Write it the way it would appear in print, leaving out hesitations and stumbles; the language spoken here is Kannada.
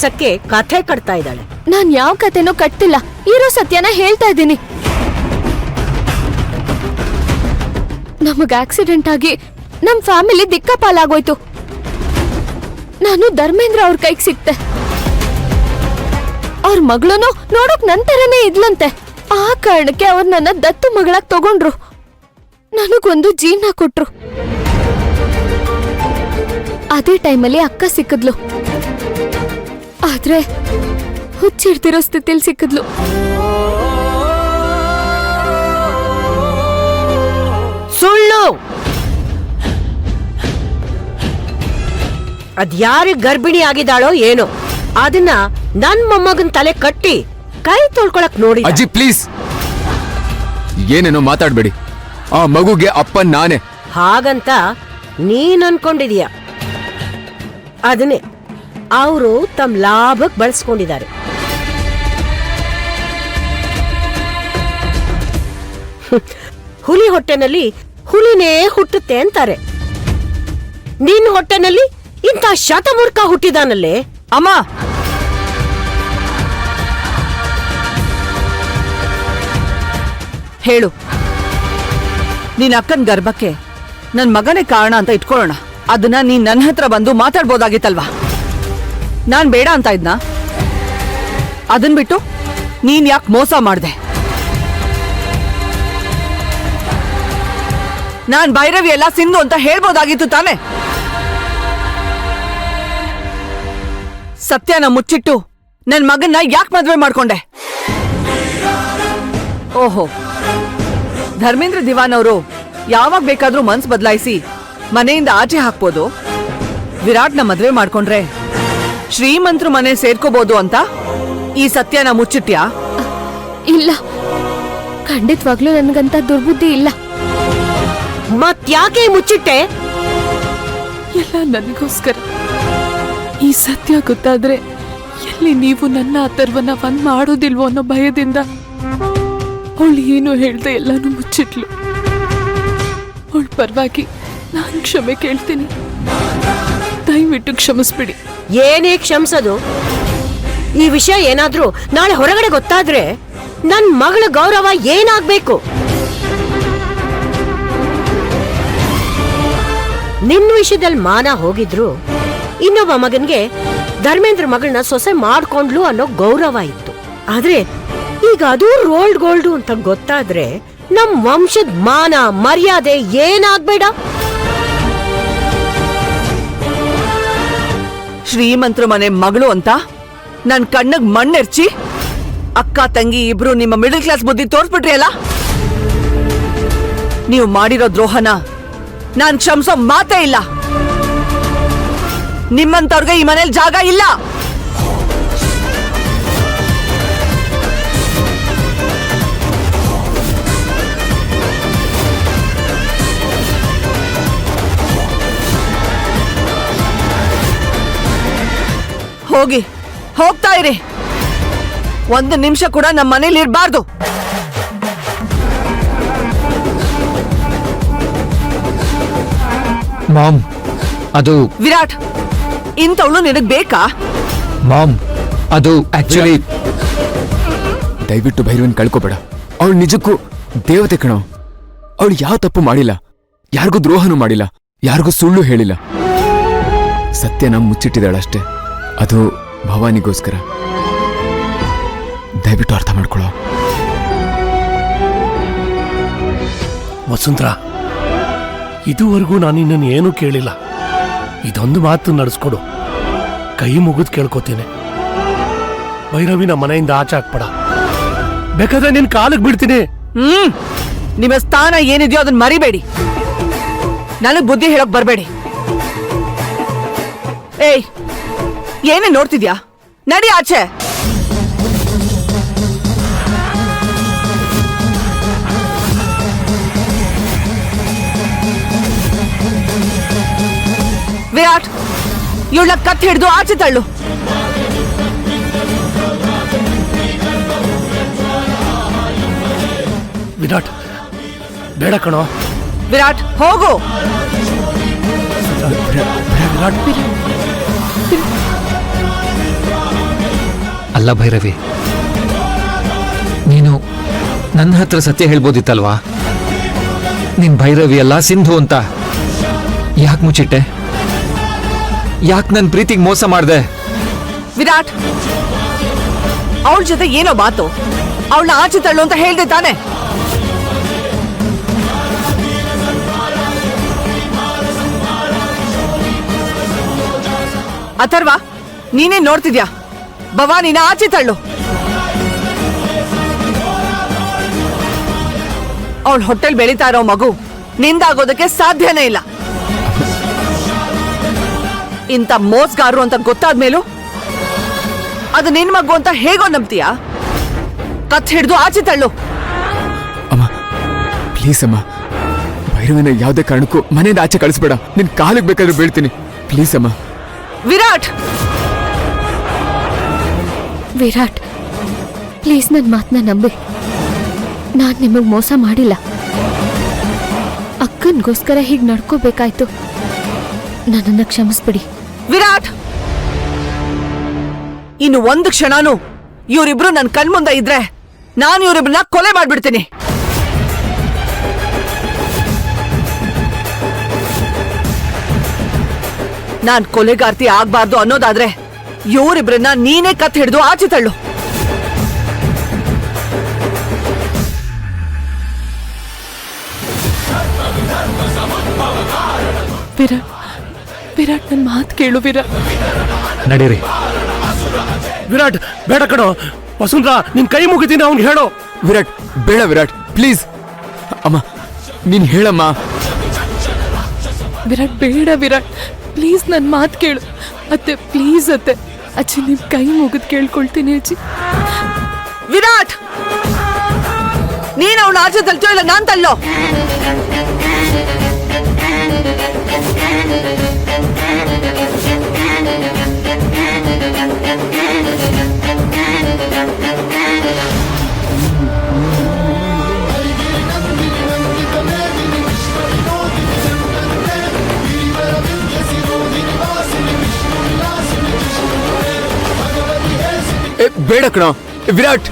ಕೆಲ್ಸಕ್ಕೆ ಕಥೆ ಕಟ್ತಾ ಇದ್ದಾಳೆ. ನಾನ್ ಯಾವ ಕಥೆನೂ ಕಟ್ತಿಲ್ಲ, ಇರೋ ಸತ್ಯನ ಹೇಳ್ತಾ ಇದ್ದೀನಿ. ನಮಗ್ ಆಕ್ಸಿಡೆಂಟ್ ಆಗಿ ನಮ್ ಫ್ಯಾಮಿಲಿ ದಿಕ್ಕಾಪಾಲಾಗೋಯ್ತು. ನಾನು ಧರ್ಮೇಂದ್ರ ಅವ್ರ ಕೈಗೆ ಸಿಕ್ತೆ. ಅವ್ರ ಮಗಳನು ನೋಡೋಕ್ ನಂತರನೇ ಇದ್ಲಂತೆ. ಆ ಕಾರಣಕ್ಕೆ ಅವ್ರು ನನ್ನ ದತ್ತು ಮಗಳಾಗ್ ತಗೊಂಡ್ರು. ನನಗೊಂದು ಜೀವನ ಕೊಟ್ರು. ಅದೇ ಟೈಮಲ್ಲಿ ಅಕ್ಕ ಸಿಕ್ಕಿದ್ಲು. ಆದ್ರೆ ಹುಚ್ಚಿಡ್ತಿರೋ ಸ್ಥಿತಿಲಿ ಸಿಕ್ಕಿದ್ಲು. ಸುಳ್ಳು. ಅದ್ಯಾರಿಗೆ ಗರ್ಭಿಣಿ ಆಗಿದ್ದಾಳೋ ಏನೋ, ಅದನ್ನ ನನ್ ಮೊಮ್ಮಗನ್ ತಲೆ ಕಟ್ಟಿ ಕೈ ತೊಳ್ಕೊಳಕ್ ನೋಡಿ. ಅಜ್ಜಿ ಪ್ಲೀಸ್, ಏನೇನೋ ಮಾತಾಡ್ಬೇಡಿ. ಆ ಮಗುಗೆ ಅಪ್ಪ ನಾನೇ. ಹಾಗಂತ ನೀನ್ ಅನ್ಕೊಂಡಿದೀಯ. ಅದನ್ನೇ ಅವರು ತಮ್ಮ ಲಾಭಕ್ಕೆ ಬಳಸ್ಕೊಂಡಿದ್ದಾರೆ. ಹುಲಿ ಹೊಟ್ಟೆನಲ್ಲಿ ಹುಲಿನೇ ಹುಟ್ಟುತ್ತೆ ಅಂತಾರೆ. ನಿನ್ ಹೊಟ್ಟೆನಲ್ಲಿ ಇಂಥ ಶತಮೂರ್ಖ ಹುಟ್ಟಿದಾನಲ್ಲೇ. ಅಮ್ಮ, ಹೇಳು, ನಿನ್ ಅಕ್ಕನ ಗರ್ಭಕ್ಕೆ ನನ್ ಮಗನೇ ಕಾರಣ ಅಂತ ಇಟ್ಕೊಳ್ಳೋಣ. ಅದನ್ನ ನೀನ್ ನನ್ನ ಹತ್ರ ಬಂದು ಮಾತಾಡ್ಬೋದಾಗಿತ್ತಲ್ವಾ? ನಾನ್ ಬೇಡ ಅಂತ ಇದ್ನಾ? ಅದನ್ ಬಿಟ್ಟು ನೀನ್ ಯಾಕೆ ಮೋಸ ಮಾಡ್ದೆ? ನಾನ್ ಭೈರವಿ ಎಲ್ಲ ಸಿಂಧು ಅಂತ ಹೇಳ್ಬೋದಾಗಿತ್ತು ತಾನೆ? ಸತ್ಯನ ಮುಚ್ಚಿಟ್ಟು ನನ್ ಮಗನ್ನ ಯಾಕೆ ಮದ್ವೆ ಮಾಡ್ಕೊಂಡೆ? ಓಹೋ, ಧರ್ಮೇಂದ್ರ ದಿವಾನ್ ಅವರು ಯಾವಾಗ ಬೇಕಾದ್ರೂ ಮನ್ಸ್ ಬದಲಾಯಿಸಿ ಮನೆಯಿಂದ ಆಚೆ ಹಾಕ್ಬೋದು, ವಿರಾಟ್ನ ಮದ್ವೆ ಮಾಡ್ಕೊಂಡ್ರೆ ಶ್ರೀಮಂತರು ಮನೆ ಸೇರ್ಕೋಬಹುದು ಅಂತ ಈ ಸತ್ಯನ ಮುಚ್ಚಿಟ್ಯಾ? ಇಲ್ಲ, ಖಂಡಿತವಾಗ್ಲೂ ನನ್ಗಂತ ದುರ್ಬುದ್ಧಿ ಇಲ್ಲ. ಮತ್ಯಾಕೆ ಮುಚ್ಚಿಟ್ಟೆ? ಎಲ್ಲ ನನಗೋಸ್ಕರ. ಈ ಸತ್ಯ ಗೊತ್ತಾದ್ರೆ ಎಲ್ಲಿ ನೀವು ನನ್ನ ಅಥರ್ವನ ಒಂದ್ ಮಾಡೋದಿಲ್ವೋ ಅನ್ನೋ ಭಯದಿಂದ ಅವಳು ಏನು ಹೇಳ್ದೆ ಎಲ್ಲಾನು ಮುಚ್ಚಿಟ್ಲು. ಅವಳ ಪರವಾಗಿ ನಾನು ಕ್ಷಮೆ ಕೇಳ್ತೀನಿ. ದಯವಿಟ್ಟು ಕ್ಷಮಿಸ್ಬಿಡಿ. ಏನೇ ಕ್ಷಮಿಸೋದು? ಈ ವಿಷಯ ಏನಾದ್ರೂ ನಾಳೆ ಹೊರಗಡೆ ಗೊತ್ತಾದ್ರೆ ನನ್ ಮಗಳ ಗೌರವ ಏನಾಗ್ಬೇಕು? ನಿನ್ನ ವಿಷಯದಲ್ಲಿ ಮಾನ ಹೋಗಿದ್ರು ಇನ್ನೊಬ್ಬ ಮಗನ್ಗೆ ಧರ್ಮೇಂದ್ರ ಮಗಳನ್ನ ಸೊಸೆ ಮಾಡ್ಕೊಂಡ್ಲು ಅನ್ನೋ ಗೌರವ ಇತ್ತು. ಆದ್ರೆ ಈಗ ಅದು ರೋಲ್ಡ್ ಗೋಲ್ಡು ಅಂತ ಗೊತ್ತಾದ್ರೆ ನಮ್ ವಂಶದ ಮಾನ ಮರ್ಯಾದೆ ಏನಾಗ್ಬೇಡ? ಶ್ರೀಮಂತರ ಮನೆ ಮಗಳು ಅಂತ ನನ್ ಕಣ್ಣಗ್ ಮಣ್ಣೆರ್ಚಿ ಅಕ್ಕ ತಂಗಿ ಇಬ್ರು ನಿಮ್ಮ ಮಿಡಲ್ ಕ್ಲಾಸ್ ಬುದ್ಧಿ ತೋರ್ಸ್ಬಿಟ್ರಿ ಅಲ್ಲ. ನೀವು ಮಾಡಿರೋ ದ್ರೋಹನ ನಾನ್ ಕ್ಷಮಿಸೋ ಮಾತೇ ಇಲ್ಲ. ನಿಮ್ಮಂತವ್ರಿಗೆ ಈ ಮನೇಲಿ ಜಾಗ ಇಲ್ಲ. ಹೋಗಿ, ಹೋಗ್ತಾ ಇರಿ. ಒಂದು ನಿಮಿಷ ಕೂಡ ನಮ್ಮ ಮನೇಲಿ ಇರಬಾರ್ದು. ಮಾಮ್, ಅದು ವಿರಾಟ್, ಇಂಥವಳು ನಿನಗ್ ಬೇಕಾ? ಮಾಮ್, ಅದು ಆಕ್ಚುಲಿ ದಯವಿಟ್ಟು ಭೈರವನ್ ಕಳ್ಕೋಬೇಡ. ಅವಳು ನಿಜಕ್ಕೂ ದೇವತೆ ಕಣೋ. ಅವಳು ಯಾವ ತಪ್ಪು ಮಾಡಿಲ್ಲ, ಯಾರಿಗೂ ದ್ರೋಹನೂ ಮಾಡಿಲ್ಲ, ಯಾರಿಗೂ ಸುಳ್ಳು ಹೇಳಿಲ್ಲ. ಸತ್ಯನ ಮುಚ್ಚಿಟ್ಟಿದ್ದಾಳಷ್ಟೇ. ಅದು ಭವಾನಿಗೋಸ್ಕರ. ದಯವಿಟ್ಟು ಅರ್ಥ ಮಾಡ್ಕೊಳ್ಳೋ. ವಸುಂಧರ, ಇದುವರೆಗೂ ನಾನು ನಿನ್ನನ್ನು ಏನೂ ಕೇಳಿಲ್ಲ. ಇದೊಂದು ಮಾತು ನಡೆಸ್ಕೊಡು, ಕೈ ಮುಗಿದು ಕೇಳ್ಕೊತೀನಿ. ಭೈರವಿ ನಮ್ಮ ಮನೆಯಿಂದ ಆಚೆ ಹಾಕ್ಬೇಡ, ಬೇಕಾದ್ರೆ ನಿನ್ ಕಾಲಿಗೆ ಬಿಡ್ತೀನಿ. ನಿಮ್ಮ ಸ್ಥಾನ ಏನಿದೆಯೋ ಅದನ್ನ ಮರಿಬೇಡಿ. ನನಗ್ ಬುದ್ಧಿ ಹೇಳಕ್ ಬರ್ಬೇಡಿ. ಏಯ್, ಏನೇ ನೋಡ್ತಿದ್ಯಾ? ನಡಿ ಆಚೆ. ವಿರಾಟ್, ಇವಳ ಕತ್ ಹಿಡಿದು ಆಚೆ ತಳ್ಳು. ವಿರಾಟ್, ಬೇಡ ಕಣೋ. ವಿರಾಟ್, ಹೋಗು. ವಿರಾಟ್, ಅಲ್ಲ ಭೈರವಿ, ನೀನು ನನ್ನ ಹತ್ರ ಸತ್ಯ ಹೇಳ್ಬೋದಿತ್ತಲ್ವಾ? ನೀನ್ ಭೈರವಿ ಅಲ್ಲ ಸಿಂಧು ಅಂತ ಯಾಕೆ ಮುಚ್ಚಿಟ್ಟೆ? ಯಾಕೆ ನನ್ನ ಪ್ರೀತಿಗೆ ಮೋಸ ಮಾಡ್ದೆ? ವಿರಾಟ್, ಅವಳ ಜೊತೆ ಏನೋ ಮಾತು, ಅವಳನ್ನ ಆಚೆ ತಳ್ಳು ಅಂತ ಹೇಳ್ದೆ ತಾನೆ? ಅಥರ್ವ, ನೀನೇ ನೋಡ್ತಿದ್ಯಾ? ಭವಾನಿನ ಆಚೆ ತಳ್ಳು. ಅವಳ ಹೊಟ್ಟೆಲ್ ಬೆಳೀತಾ ಇರೋ ಮಗು ನಿಂದಾಗೋದಕ್ಕೆ ಸಾಧ್ಯನೇ ಇಲ್ಲ. ಇಂಥ ಮೋಸ್ಗಾರರು ಅಂತ ಗೊತ್ತಾದ್ಮೇಲೂ ಅದು ನಿನ್ ಮಗು ಅಂತ ಹೇಗೋ ನಂಬ್ತೀಯಾ? ಕತ್ ಹಿಡ್ದು ಆಚೆ ತಳ್ಳು. ಅಮ್ಮ ಪ್ಲೀಸ್ ಅಮ್ಮ, ಭೈರವಿನ ಯಾವುದೇ ಕಾರಣಕ್ಕೂ ಮನೆಯಿಂದ ಆಚೆ ಕಳಿಸ್ಬೇಡ. ನಿನ್ ಕಾಲಿಗೆ ಬೇಕಾದ್ರೂ ಬೀಳ್ತೀನಿ, ಪ್ಲೀಸ್ ಅಮ್ಮ. ವಿರಾಟ್, ವಿರಾಟ್, ಪ್ಲೀಸ್ ನನ್ನ ಮಾತನ್ನ ನಂಬಿ. ನಾನು ನಿಮಗೆ ಮೋಸ ಮಾಡಿಲ್ಲ. ಅಕ್ಕನಿಗೋಸ್ಕರ ಹೀಗೆ ನಡ್ಕೋಬೇಕಾಯ್ತು. ನನ್ನನ್ನು ಕ್ಷಮಿಸ್ಬಿಡಿ. ವಿರಾಟ್, ಇನ್ನು ಒಂದು ಕ್ಷಣನೂ ಇವರಿಬ್ರು ನನ್ನ ಕಣ್ಮುಂದೆ ಇದ್ರೆ ನಾನು ಇವರಿಬ್ರನ್ನ ಕೊಲೆ ಮಾಡ್ಬಿಡ್ತೀನಿ. ನಾನ್ ಕೊಲೆಗಾರ್ತಿ ಆಗ್ಬಾರ್ದು ಅನ್ನೋದಾದ್ರೆ ಇವರಿಬ್ರನ್ನ ನೀನೇ ಕತ್ ಹಿಡಿದು ಆಚೆ ತಳ್ಳು. ವಿರಾಟ್, ವಿರಾಟ್ ನನ್ನ ಮಾತು ಕೇಳು ವಿರಾಟ್. ನಡೀರಿ. ವಿರಾಟ್ ಬೇಡ ಕಣೋ. ವಸುಂಧರಾ, ನಿನ್ ಕೈ ಮುಗಿತೀನಿ ಅವ್ನಿಗೆ ಹೇಳೋ. ವಿರಾಟ್ ಬೇಡ, ವಿರಾಟ್ ಪ್ಲೀಸ್. ಅಮ್ಮ ನೀನ್ ಹೇಳಮ್ಮ. ವಿರಾಟ್ ಬೇಡ ವಿರಾಟ್, ಪ್ಲೀಸ್ ನನ್ನ ಮಾತು ಕೇಳು ಅತ್ತೆ, ಪ್ಲೀಸ್ ಅತ್ತೆ. ಅಜ್ಜಿ ನಿಮ್ ಕೈ ಮುಗಿದು ಕೇಳ್ಕೊಳ್ತೀನಿ ಅಜ್ಜಿ. ವಿರಾಟ್, ನೀನ್ ಅವನ ಆಚೆ ತಳ್ತೋ ಇಲ್ಲ ನಾನ್ ತಳ್ಳೋ? ಬೇಡ ಕಣ ವಿರಾಟ್.